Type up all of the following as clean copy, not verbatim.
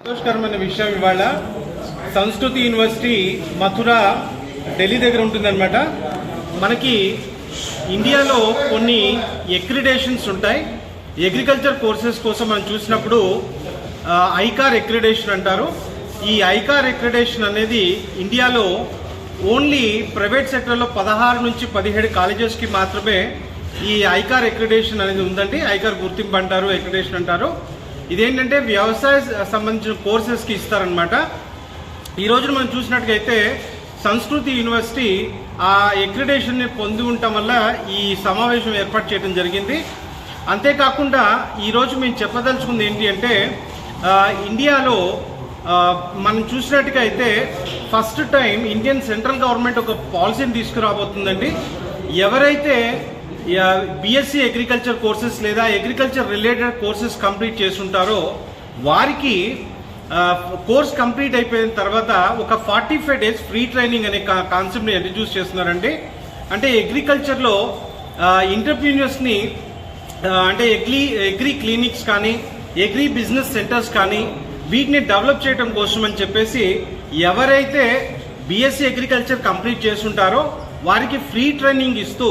సంతోషకరమైన విషయం ఇవాళ సంస్కృతి యూనివర్సిటీ మథుర ఢిల్లీ దగ్గర ఉంటుందన్నమాట. మనకి ఇండియాలో కొన్ని అక్రిడేషన్స్ ఉంటాయి. అగ్రికల్చర్ కోర్సెస్ కోసం మనం చూసినప్పుడు ఐకార్ అక్రిడేషన్ అంటారు. ఈ ఐకార్ అక్రిడేషన్ అనేది ఇండియాలో ఓన్లీ ప్రైవేట్ సెక్టర్లో 16 నుంచి 17 కాలేజెస్కి మాత్రమే ఈ ఐకార్ అక్రిడేషన్ అనేది ఉందండి. ఐకార్ గుర్తింపు అంటారు, అక్రిడేషన్ అంటారు. ఇదేంటంటే వ్యవసాయ సంబంధించిన కోర్సెస్కి ఇస్తారనమాట. ఈ రోజున మనం చూసినట్టుగైతే సంస్కృతి యూనివర్సిటీ ఆ అక్రిడేషన్ని పొంది ఉండటం వల్ల ఈ సమావేశం ఏర్పాటు చేయడం జరిగింది. అంతేకాకుండా ఈరోజు మేము చెప్పదలుచుకుంది ఏంటి అంటే ఇండియాలో మనం చూసినట్టుగా అయితే first time Indian central government ఒక పాలసీని తీసుకురాబోతుందండి. ఎవరైతే బీఎస్సీ అగ్రికల్చర్ కోర్సెస్ లేదా అగ్రికల్చర్ రిలేటెడ్ కోర్సెస్ కంప్లీట్ చేస్తుంటారో వారికి కోర్స్ కంప్లీట్ అయిపోయిన తర్వాత ఒక 45 డేస్ ఫ్రీ ట్రైనింగ్ అనే కాన్సెప్ట్ని ఇంట్రడ్యూస్ చేస్తున్నారండి. అంటే అగ్రికల్చర్లో ఎంటర్‌ప్రెన్యూర్స్ని అంటే అగ్రి క్లినిక్స్ కానీ అగ్రి బిజినెస్ సెంటర్స్ కానీ వీటిని డెవలప్ చేయడం కోసం అని చెప్పేసి ఎవరైతే బీఎస్సీ అగ్రికల్చర్ కంప్లీట్ చేస్తుంటారో వారికి ఫ్రీ ట్రైనింగ్ ఇస్తూ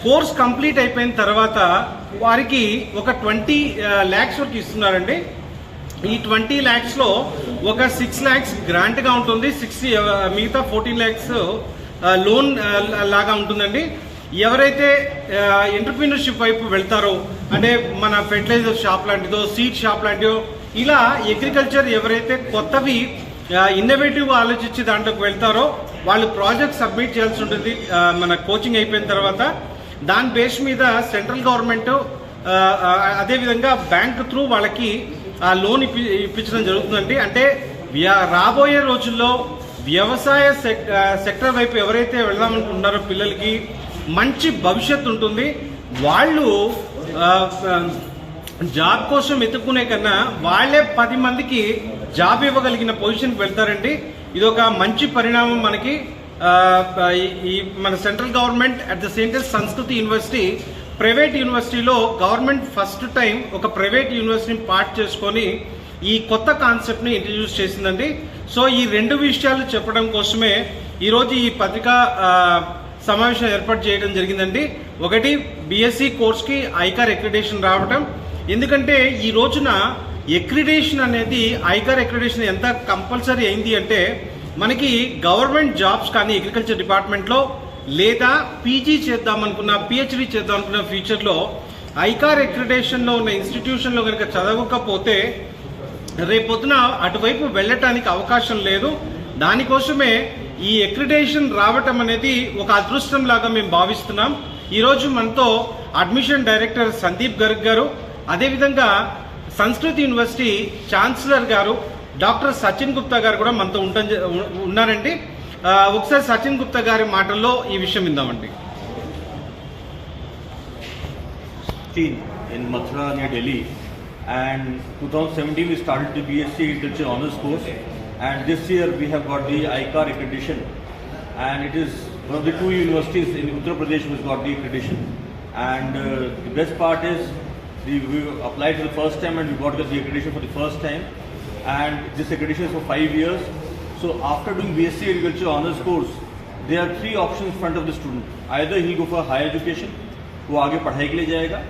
కోర్స్ కంప్లీట్ అయిపోయిన తర్వాత వారికి ఒక 20 lakhs వరకు ఇస్తున్నారండి. ఈ 20 lakhsలో ఒక 6 lakhs గ్రాంట్గా ఉంటుంది, మిగతా 14 lakhs లోన్ లాగా ఉంటుందండి. ఎవరైతే ఎంటర్‌ప్రెన్యూర్‌షిప్ వైపు వెళ్తారో అంటే మన ఫెర్టిలైజర్ షాప్ లాంటిదో సీడ్ షాప్ లాంటిదో ఇలా అగ్రికల్చర్ ఎవరైతే కొత్తవి ఇన్నోవేటివ్గా ఆలోచించి దాంట్లోకి వెళ్తారో వాళ్ళు ప్రాజెక్ట్ సబ్మిట్ చేయాల్సి ఉంటుంది. మన కోచింగ్ అయిపోయిన తర్వాత దాని బేస్ మీద సెంట్రల్ గవర్నమెంట్ అదేవిధంగా బ్యాంక్ త్రూ వాళ్ళకి ఆ లోన్ ఇప్పించడం జరుగుతుందండి. అంటే రాబోయే రోజుల్లో వ్యవసాయ సెక్టర్ వైపు ఎవరైతే వెళ్దామనుకుంటున్నారో పిల్లలకి మంచి భవిష్యత్తు ఉంటుంది. వాళ్ళు జాబ్ కోసం ఎత్తుక్కునే కన్నా వాళ్ళే 10 మందికి జాబ్ ఇవ్వగలిగిన పొజిషన్కి వెళ్తారండి. ఇది ఒక మంచి పరిణామం మనకి. ఈ మన central government at the same time సంస్కృతి యూనివర్సిటీ ప్రైవేట్ యూనివర్సిటీలో గవర్నమెంట్ ఫస్ట్ టైం ఒక ప్రైవేట్ యూనివర్సిటీని పార్ట్ చేసుకొని ఈ కొత్త కాన్సెప్ట్ని ఇంట్రడ్యూస్ చేసిందండి. సో ఈ 2 విషయాలు చెప్పడం కోసమే ఈరోజు ఈ పత్రికా సమావేశం ఏర్పాటు చేయడం జరిగిందండి. ఒకటి బీఎస్సీ కోర్స్కి ఐకార్ అక్రిడేషన్ రావటం. ఎందుకంటే ఈ రోజున అక్రిడేషన్ అనేది ఐకార్ అక్రిడేషన్ ఎంత కంపల్సరీ అయింది అంటే మనకి గవర్నమెంట్ జాబ్స్ కానీ అగ్రికల్చర్ డిపార్ట్మెంట్లో లేదా పీజీ చేద్దామనుకున్న పిహెచ్డీ చేద్దామనుకున్న ఫ్యూచర్లో ఐకార్ అక్రిడేషన్లో ఉన్న ఇన్స్టిట్యూషన్లో కనుక చదవకపోతే రేపొద్దున అటువైపు వెళ్ళటానికి అవకాశం లేదు. దానికోసమే ఈ అక్రిడేషన్ రావటం అనేది ఒక అదృష్టం లాగా మేము భావిస్తున్నాం. ఈరోజు మనతో అడ్మిషన్ డైరెక్టర్ సందీప్ గర్గ్ గారు, అదేవిధంగా సంస్కృతి యూనివర్సిటీ ఛాన్సలర్ గారు డాక్టర్ సచిన్ గుప్తా గారు కూడా మనతో ఉన్నారండి. ఒకసారి సచిన్ గుప్తా గారి మాటల్లో ఈ విషయం విందామండి. In Mathura near Delhi, and 2017 we started the BSc Agriculture Honours course, and this year we have got the ICAR accreditation, and it is one of the 2 universities in Uttar Pradesh which got the accreditation. And the best part is we applied for the first time and we got the accreditation for the first time, and this accreditation is for 5 years. So after doing BSc Agriculture Honours course, there are 3 options in front of the student. Either he'll go for higher education, वो आगे पढ़ाई के लिए जाएगा.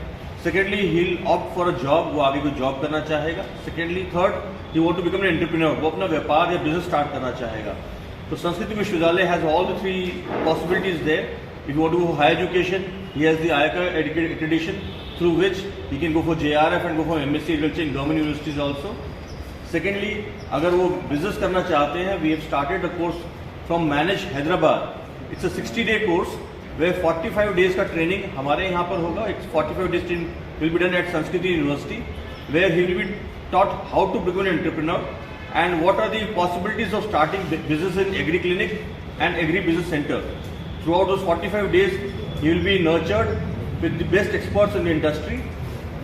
Secondly, he'll opt for a job, वो आगे कोई job करना चाहेगा. Secondly, third, he want to become an entrepreneur, वो अपना व्यापार या बिजनेस स्टार्ट करना चाहेगा. तो संस्कृति विश्वविद्यालय has all the 3 possibilities there. If you want to go for higher education, he has the ICAR accreditation through which he can go for JRF and go for MSc Agriculture in government universities also. Secondly, अगर वो business करना चाहते हैं, we have started a course from Manage Hyderabad. It's a 60-day course where 45 days का training हमारे यहाँ पर होगा. It's 45 days training will be done at Sanskrit University, where he will be taught how to become an entrepreneur and what are the possibilities of starting business in agri clinic and agri business center. Throughout those 45 days, he will be nurtured with the best experts in the industry.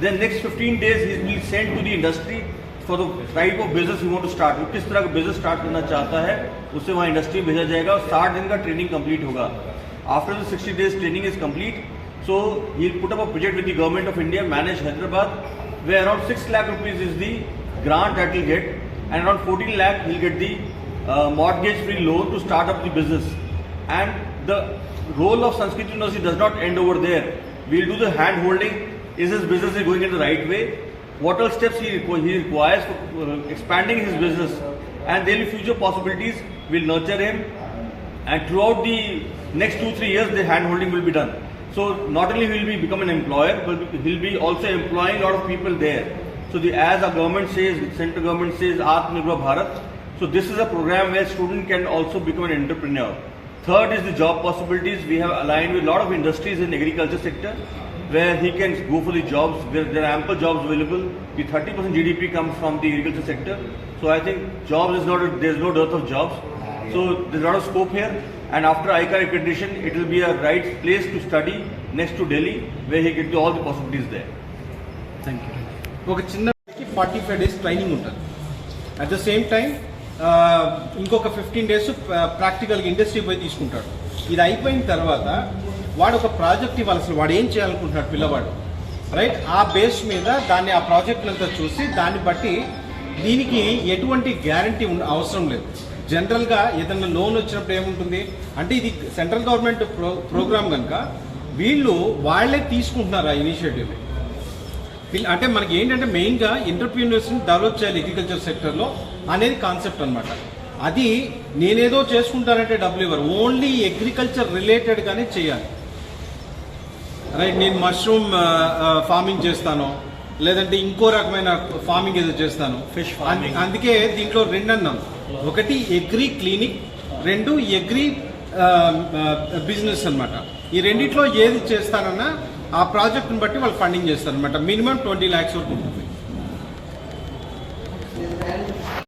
Then next 15 days, he will be sent to the industry for the type of business you want to start. वो किस तरह का business start करना चाहता है उससे वहाँ industry भेजा जाएगा और 60 दिन का ट्रेनिंग कंप्लीट होगा. After the 60 days training is complete, so he'll put up a project with the government of India, Manage Hyderabad, where around 6 lakh rupees is the grant that he'll get and around 14 lakh he'll get the mortgage-free loan to start up the business. And the role of Sanskrit University does not end over there. We'll do the hand-holding. Is his business going in the right way? What all steps he requires for expanding his business? And there will be future possibilities. We'll nurture him. And throughout the next 2-3 years, the hand-holding will be done. So not only will he become an employer, but he'll be also employing a lot of people there. So as our government says, the central government says, Atmanirbhar Bharat. So this is a program where student can also become an entrepreneur. Third is the job possibilities. We have aligned with a lot of industries in the agriculture sector, where he can go for the jobs, where there are ample jobs available. The 30% GDP comes from the agriculture sector. So I think jobs is not, there's no dearth of jobs. So there's a lot of scope here. And after ICAR accreditation, it will be a right place to study next to Delhi, where he get all the possibilities there. Thank you. ఒక చిన్న 45 days training ఉంటుంది. At the same time ఇంకొక 15 days ప్రాక్టికల్గా industry పోయి తీసుకుంటాడు. ఇది అయిపోయిన తర్వాత వాడు ఒక ప్రాజెక్ట్ ఇవ్వాలి. అసలు వాడు ఏం చేయాలనుకుంటున్నాడు పిల్లవాడు, రైట్? ఆ బేస్ మీద దాన్ని ఆ ప్రాజెక్ట్ అంతా చూసి దాన్ని బట్టి దీనికి ఎటువంటి గ్యారంటీ అవసరం లేదు. జనరల్గా ఏదైనా లోన్ వచ్చినప్పుడు ఏముంటుంది అంటే ఇది సెంట్రల్ గవర్నమెంట్ ప్రోగ్రామ్ కనుక వీళ్ళు వాళ్ళే తీసుకుంటున్నారు ఆ ఇనిషియేటివ్. అంటే మనకి ఏంటంటే మెయిన్గా ఎంటర్ప్రీనర్స్ని డెవలప్ చేయాలి అగ్రికల్చర్ సెక్టర్లో అనేది కాన్సెప్ట్ అనమాట. అది నేనేదో చేసుకుంటానంటే డబ్బులు ఇవ్వరు, ఓన్లీ అగ్రికల్చర్ రిలేటెడ్గానే చేయాలి, రైట్? నేను మష్రూమ్ ఫార్మింగ్ చేస్తాను, లేదంటే ఇంకో రకమైన ఫార్మింగ్ ఏదో చేస్తాను, ఫిష్ ఫార్మింగ్. అందుకే దీంట్లో రెండు అన్నాం, ఒకటి అగ్రి క్లినిక్, రెండు అగ్రి బిజినెస్ అన్నమాట. ఈ రెండిట్లో ఏది చేస్తానన్నా ఆ ప్రాజెక్ట్ని బట్టి వాళ్ళు ఫండింగ్ చేస్తారనమాట. మినిమం 20 lakhs వరకు ఉంటుంది.